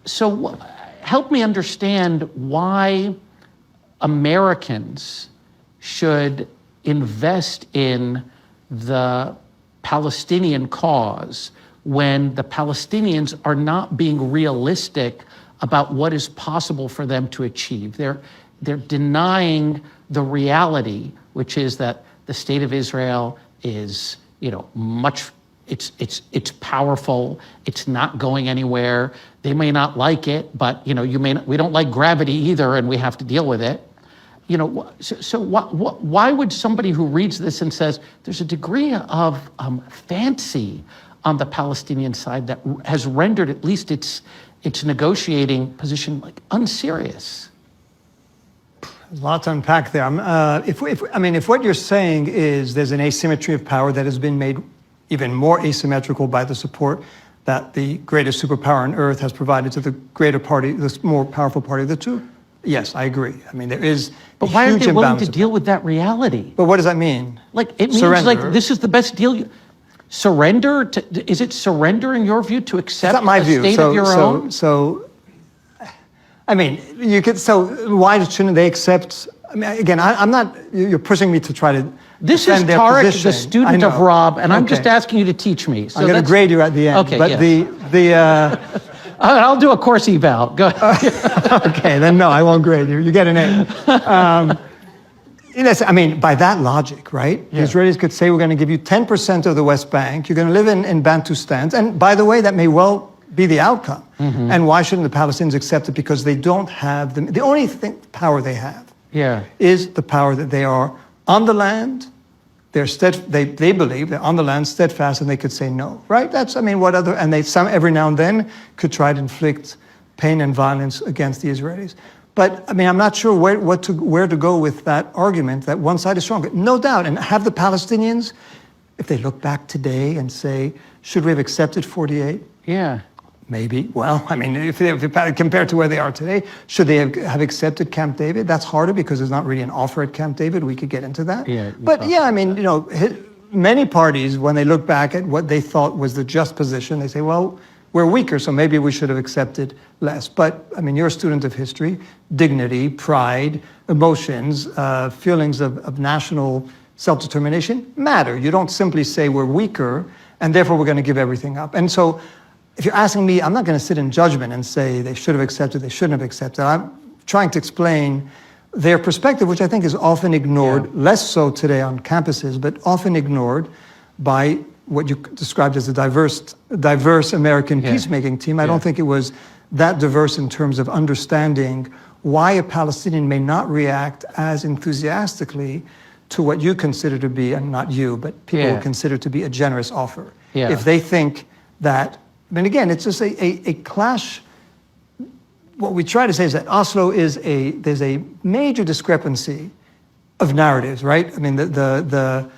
So help me understand why Americans should invest in the Palestinian cause when the Palestinians are not being realistic about what is possible for them to achieve. They're denying the reality, which is that the state of Israel is, it's powerful. It's not going anywhere. They may not like it, but we don't like gravity either, and we have to deal with it. So why would somebody who reads this and says there's a degree of fancy on the Palestinian side that has rendered at least its negotiating position unserious? There's a lot to unpack there. If what you're saying is there's an asymmetry of power that has been made even more asymmetrical by the support that the greatest superpower on earth has provided to the greater party, the more powerful party of the two, yes, I agree. There is. But why aren't they willing to deal with that reality? But what does that mean? It means surrender. This is the best deal. Surrender? Is it surrender in your view to accept a state of your own? You could. So why shouldn't they accept? Again, I'm not. You're pushing me to try to. This is Tarek, the student of Rob, and I'm just asking you to teach me. So I'm going to grade you at the end. Okay. But yes. I'll do a course eval. Go ahead. Okay, then no, I won't grade you. You get an A. By that logic, right? Yeah. The Israelis could say, we're going to give you 10% of the West Bank. You're going to live in Bantustans. And by the way, that may well be the outcome. Mm-hmm. And why shouldn't the Palestinians accept it? Because they don't have the only power they have is the power that they are on the land. They believe they're on the land, steadfast, and they could say no, right? That's, what other, and every now and then could try to inflict pain and violence against the Israelis. But, I'm not sure where to go with that argument that one side is stronger. No doubt, and have the Palestinians, if they look back today and say, should we have accepted 48? Yeah. Maybe. Well, if compared to where they are today, should they have accepted Camp David? That's harder because there's not really an offer at Camp David. We could get into that. Yeah, but many parties, when they look back at what they thought was the just position, they say, well, we're weaker, so maybe we should have accepted less. But, you're a student of history. Dignity, pride, emotions, feelings of national self-determination matter. You don't simply say we're weaker, and therefore we're going to give everything up. And so, if you're asking me, I'm not going to sit in judgment and say they should have accepted, they shouldn't have accepted. I'm trying to explain their perspective, which I think is often ignored, less so today on campuses, but often ignored by what you described as a diverse American peacemaking team. I don't think it was that diverse in terms of understanding why a Palestinian may not react as enthusiastically to what you consider to be, and not you, but people would consider to be a generous offer. Yeah. If they think that, again, it's just a clash. What we try to say is that Oslo there's a major discrepancy of narratives, right? The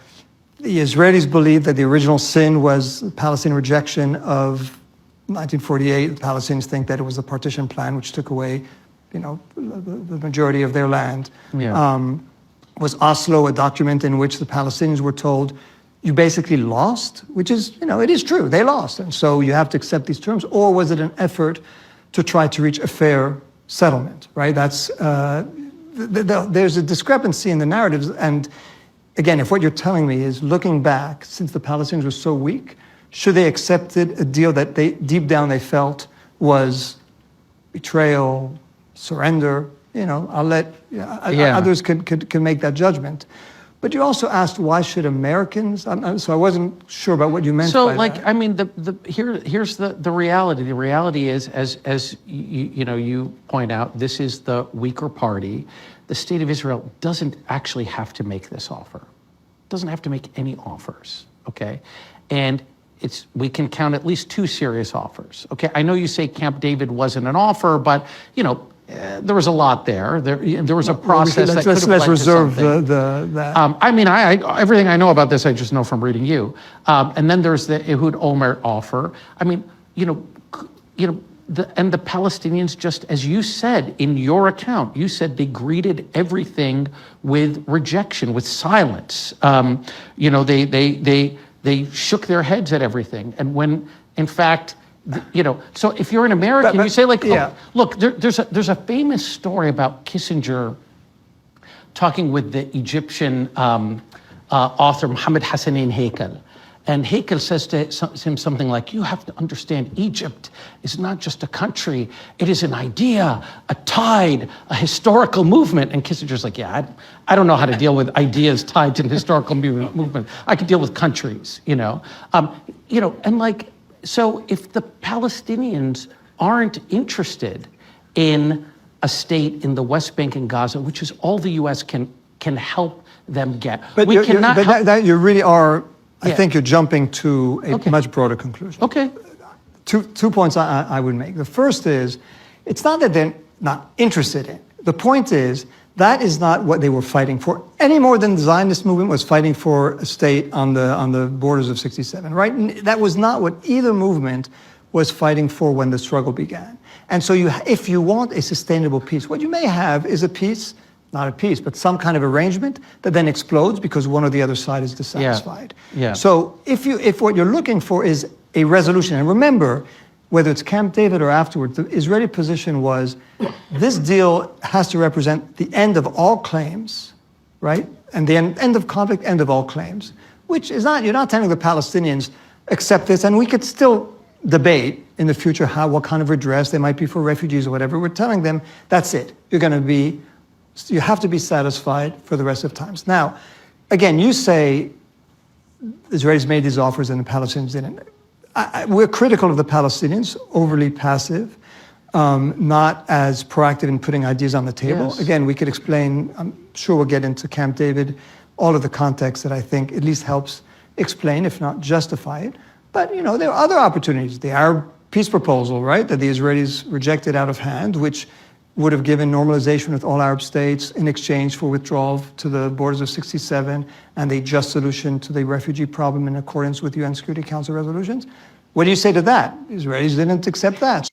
Israelis believe that the original sin was Palestinian rejection of 1948. The Palestinians think that it was the partition plan, which took away, the majority of their land. Yeah. Was Oslo a document in which the Palestinians were told, you basically lost, which is, it is true, they lost, and so you have to accept these terms, or was it an effort to try to reach a fair settlement, right? That's, there's a discrepancy in the narratives, and again, if what you're telling me is looking back, since the Palestinians were so weak, should they accepted a deal that deep down they felt was betrayal, surrender, I'll let others can make that judgment. But you also asked, why should Americans? So I wasn't sure about what you meant by that. Here's the reality. The reality is, as you point out, this is the weaker party. The state of Israel doesn't actually have to make this offer. Doesn't have to make any offers, okay? And we can count at least 2 serious offers, okay? I know you say Camp David wasn't an offer, but, there was a lot there. There was a process that could have led to something. that. Everything I know about this, I just know from reading you. And then there's the Ehud Olmert offer. And the Palestinians, just as you said in your account, you said they greeted everything with rejection, with silence. They shook their heads at everything. And when, in fact, So if you're an American, But- you say like, yeah. oh, look, there's a famous story about Kissinger talking with the Egyptian author Mohammed Hassanein Haikal. And Haikal says to him something like, you have to understand Egypt is not just a country, it is an idea, a tide, a historical movement. And Kissinger's like, yeah, I don't know how to deal with ideas, tides, and historical movement. I can deal with countries, and like, so if the Palestinians aren't interested in a state in the West Bank and Gaza, which is all the U.S. can help them get. But we cannot that you really are, I Yeah. think you're jumping to a Okay. much broader conclusion. Okay. Two points I would make. The first is, it's not that they're not interested in. The point is, that is not what they were fighting for, any more than the Zionist movement was fighting for a state on the borders of 67, right? And that was not what either movement was fighting for when the struggle began. And so if you want a sustainable peace, what you may have is a peace, not a peace, but some kind of arrangement that then explodes because one or the other side is dissatisfied. Yeah. So if what you're looking for is a resolution, and remember, whether it's Camp David or afterwards, the Israeli position was this deal has to represent the end of all claims, right? And the end of conflict, end of all claims, which is not, you're not telling the Palestinians, accept this, and we could still debate in the future what kind of redress there might be for refugees or whatever. We're telling them, that's it. You have to be satisfied for the rest of times. Now, again, you say the Israelis made these offers and the Palestinians didn't. We're critical of the Palestinians, overly passive, not as proactive in putting ideas on the table. Yes. Again, we could explain, I'm sure we'll get into Camp David, all of the context that I think at least helps explain, if not justify it. But, there are other opportunities. The Arab peace proposal, right, that the Israelis rejected out of hand, which would have given normalization with all Arab states in exchange for withdrawal to the borders of 67 and a just solution to the refugee problem in accordance with UN Security Council resolutions. What do you say to that? Israelis didn't accept that.